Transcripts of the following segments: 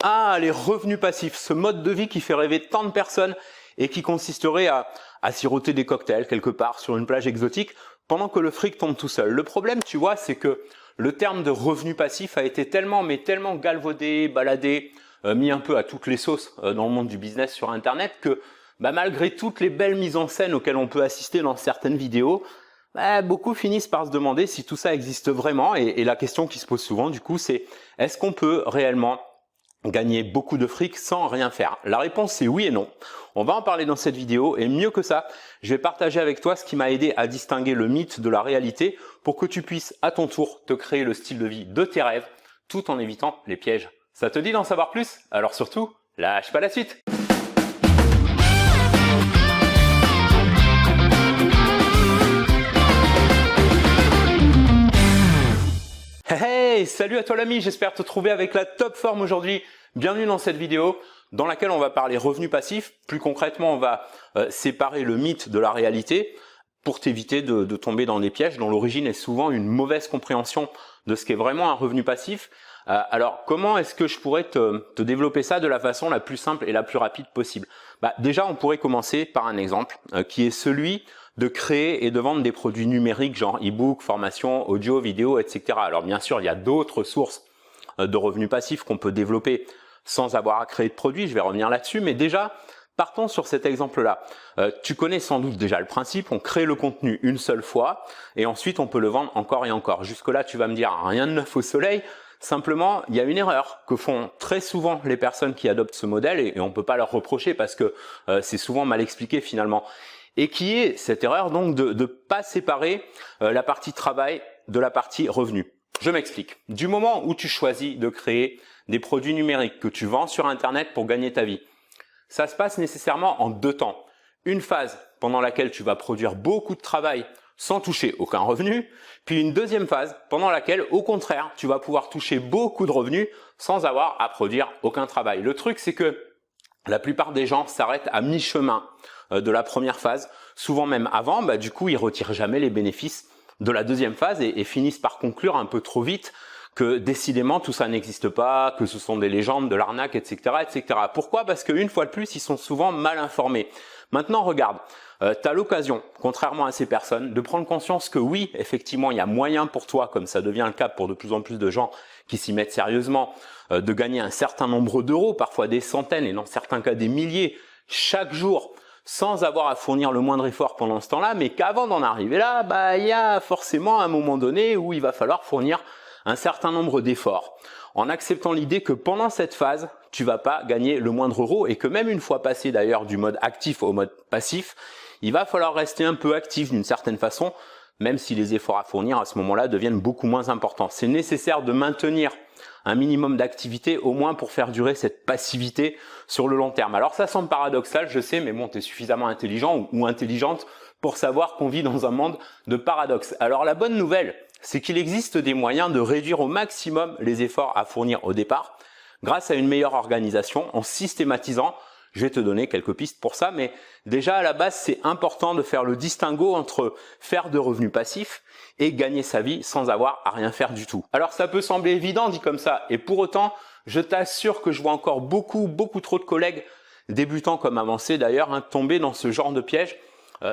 Ah, les revenus passifs, ce mode de vie qui fait rêver tant de personnes et qui consisterait à siroter des cocktails quelque part sur une plage exotique pendant que le fric tombe tout seul. Le problème, tu vois, c'est que le terme de revenu passif a été tellement galvaudé, baladé, mis un peu à toutes les sauces dans le monde du business sur Internet que malgré toutes les belles mises en scène auxquelles on peut assister dans certaines vidéos, beaucoup finissent par se demander si tout ça existe vraiment. Et la question qui se pose souvent du coup, c'est est-ce qu'on peut réellement gagner beaucoup de fric sans rien faire? La réponse c'est oui et non. On va en parler dans cette vidéo et mieux que ça, je vais partager avec toi ce qui m'a aidé à distinguer le mythe de la réalité pour que tu puisses à ton tour te créer le style de vie de tes rêves tout en évitant les pièges. Ça te dit d'en savoir plus? Alors surtout, lâche pas la suite! Hey, salut à toi l'ami, j'espère te trouver avec la top forme aujourd'hui. Bienvenue dans cette vidéo dans laquelle on va parler revenus passifs. Plus concrètement, on va séparer le mythe de la réalité pour t'éviter de tomber dans des pièges dont l'origine est souvent une mauvaise compréhension de ce qu'est vraiment un revenu passif. Alors, comment est-ce que je pourrais te développer ça de la façon la plus simple et la plus rapide possible? Déjà, on pourrait commencer par un exemple qui est celui de créer et de vendre des produits numériques genre e-book, formation, audio, vidéo, etc. Alors bien sûr, il y a d'autres sources de revenus passifs qu'on peut développer sans avoir à créer de produits, je vais revenir là-dessus, mais déjà, partons sur cet exemple-là. Tu connais sans doute déjà le principe, on crée le contenu une seule fois et ensuite on peut le vendre encore et encore. Jusque-là, tu vas me dire rien de neuf au soleil, simplement, il y a une erreur que font très souvent les personnes qui adoptent ce modèle et on ne peut pas leur reprocher parce que c'est souvent mal expliqué finalement. Et qui est cette erreur donc de ne pas séparer la partie travail de la partie revenu. Je m'explique. Du moment où tu choisis de créer des produits numériques que tu vends sur Internet pour gagner ta vie, ça se passe nécessairement en deux temps. Une phase pendant laquelle tu vas produire beaucoup de travail sans toucher aucun revenu, puis une deuxième phase pendant laquelle, au contraire, tu vas pouvoir toucher beaucoup de revenus sans avoir à produire aucun travail. Le truc, c'est que la plupart des gens s'arrêtent à mi-chemin de la première phase, souvent même avant, du coup ils retirent jamais les bénéfices de la deuxième phase et finissent par conclure un peu trop vite que décidément tout ça n'existe pas, que ce sont des légendes, de l'arnaque, etc., etc. Pourquoi? Parce qu'une fois de plus, ils sont souvent mal informés. Maintenant, regarde, tu as l'occasion, contrairement à ces personnes, de prendre conscience que oui, effectivement, il y a moyen pour toi, comme ça devient le cas pour de plus en plus de gens qui s'y mettent sérieusement, de gagner un certain nombre d'euros, parfois des centaines et dans certains cas des milliers, chaque jour, sans avoir à fournir le moindre effort pendant ce temps-là, mais qu'avant d'en arriver là, il y a forcément un moment donné où il va falloir fournir un certain nombre d'efforts, en acceptant l'idée que pendant cette phase, tu vas pas gagner le moindre euro et que même une fois passé d'ailleurs du mode actif au mode passif, il va falloir rester un peu actif d'une certaine façon, même si les efforts à fournir à ce moment-là deviennent beaucoup moins importants. C'est nécessaire de maintenir un minimum d'activité au moins pour faire durer cette passivité sur le long terme. Alors ça semble paradoxal, je sais, mais bon, tu es suffisamment intelligent ou intelligente pour savoir qu'on vit dans un monde de paradoxes. Alors la bonne nouvelle, c'est qu'il existe des moyens de réduire au maximum les efforts à fournir au départ grâce à une meilleure organisation en systématisant. Je vais te donner quelques pistes pour ça, mais déjà à la base, c'est important de faire le distinguo entre faire de revenus passifs et gagner sa vie sans avoir à rien faire du tout. Alors ça peut sembler évident dit comme ça, et pour autant, je t'assure que je vois encore beaucoup trop de collègues, débutants comme avancés d'ailleurs, tomber dans ce genre de piège,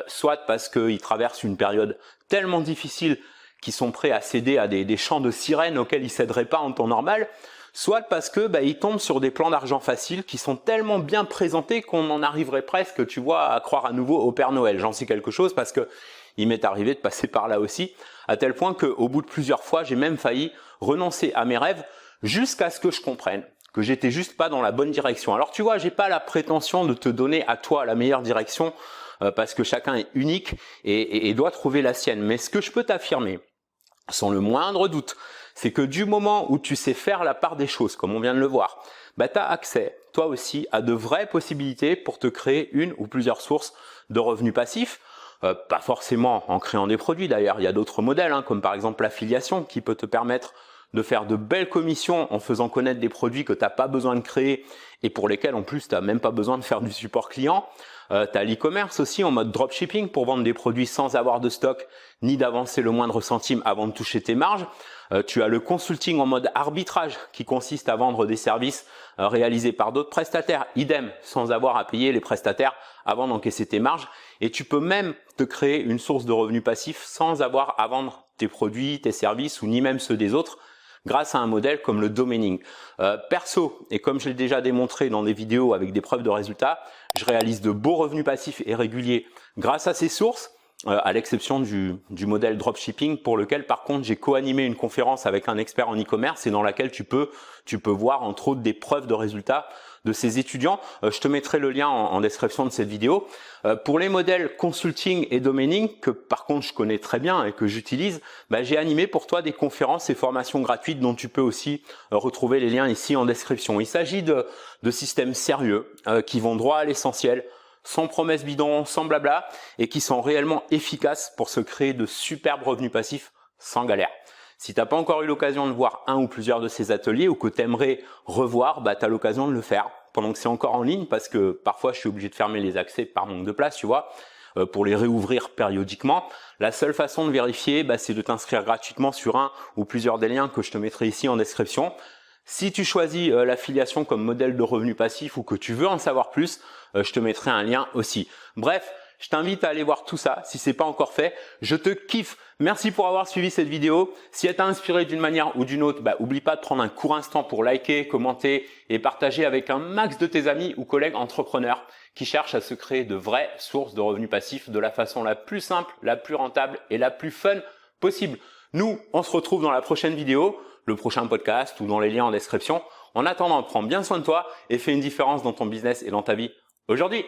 soit parce qu'ils traversent une période tellement difficile qu'ils sont prêts à céder à des chants de sirènes auxquels ils céderaient pas en temps normal, soit parce que ils tombent sur des plans d'argent faciles qui sont tellement bien présentés qu'on en arriverait presque, tu vois, à croire à nouveau au Père Noël. J'en sais quelque chose parce que il m'est arrivé de passer par là aussi, à tel point qu'au bout de plusieurs fois, j'ai même failli renoncer à mes rêves jusqu'à ce que je comprenne que j'étais juste pas dans la bonne direction. Alors tu vois, j'ai pas la prétention de te donner à toi la meilleure direction parce que chacun est unique et doit trouver la sienne. Mais ce que je peux t'affirmer, sans le moindre doute, c'est que du moment où tu sais faire la part des choses, comme on vient de le voir, tu as accès, toi aussi, à de vraies possibilités pour te créer une ou plusieurs sources de revenus passifs. Pas forcément en créant des produits d'ailleurs, il y a d'autres modèles, comme par exemple l'affiliation qui peut te permettre de faire de belles commissions en faisant connaître des produits que tu n'as pas besoin de créer et pour lesquels en plus tu n'as même pas besoin de faire du support client. Tu as l'e-commerce aussi en mode dropshipping pour vendre des produits sans avoir de stock ni d'avancer le moindre centime avant de toucher tes marges. Tu as le consulting en mode arbitrage qui consiste à vendre des services réalisés par d'autres prestataires, idem, sans avoir à payer les prestataires avant d'encaisser tes marges. Et tu peux même te créer une source de revenus passifs sans avoir à vendre tes produits, tes services ou ni même ceux des autres grâce à un modèle comme le domaining. Perso, et comme je l'ai déjà démontré dans des vidéos avec des preuves de résultats, je réalise de beaux revenus passifs et réguliers grâce à ces sources, à l'exception du modèle dropshipping pour lequel par contre j'ai co-animé une conférence avec un expert en e-commerce et dans laquelle tu peux voir entre autres des preuves de résultats de ces étudiants. Je te mettrai le lien en description de cette vidéo. Pour les modèles consulting et domaining, que par contre je connais très bien et que j'utilise, j'ai animé pour toi des conférences et formations gratuites dont tu peux aussi retrouver les liens ici en description. Il s'agit de systèmes sérieux qui vont droit à l'essentiel, sans promesses bidons, sans blabla, et qui sont réellement efficaces pour se créer de superbes revenus passifs sans galère. Si tu n'as pas encore eu l'occasion de voir un ou plusieurs de ces ateliers ou que tu aimerais revoir, tu as l'occasion de le faire pendant que c'est encore en ligne parce que parfois je suis obligé de fermer les accès par manque de place, tu vois, pour les réouvrir périodiquement. La seule façon de vérifier, c'est de t'inscrire gratuitement sur un ou plusieurs des liens que je te mettrai ici en description. Si tu choisis l'affiliation comme modèle de revenu passif ou que tu veux en savoir plus, je te mettrai un lien aussi. Bref, je t'invite à aller voir tout ça si c'est pas encore fait. Je te kiffe. Merci pour avoir suivi cette vidéo. Si elle t'a inspiré d'une manière ou d'une autre, oublie pas de prendre un court instant pour liker, commenter et partager avec un max de tes amis ou collègues entrepreneurs qui cherchent à se créer de vraies sources de revenus passifs de la façon la plus simple, la plus rentable et la plus fun possible. Nous, on se retrouve dans la prochaine vidéo, le prochain podcast ou dans les liens en description. En attendant, prends bien soin de toi et fais une différence dans ton business et dans ta vie aujourd'hui.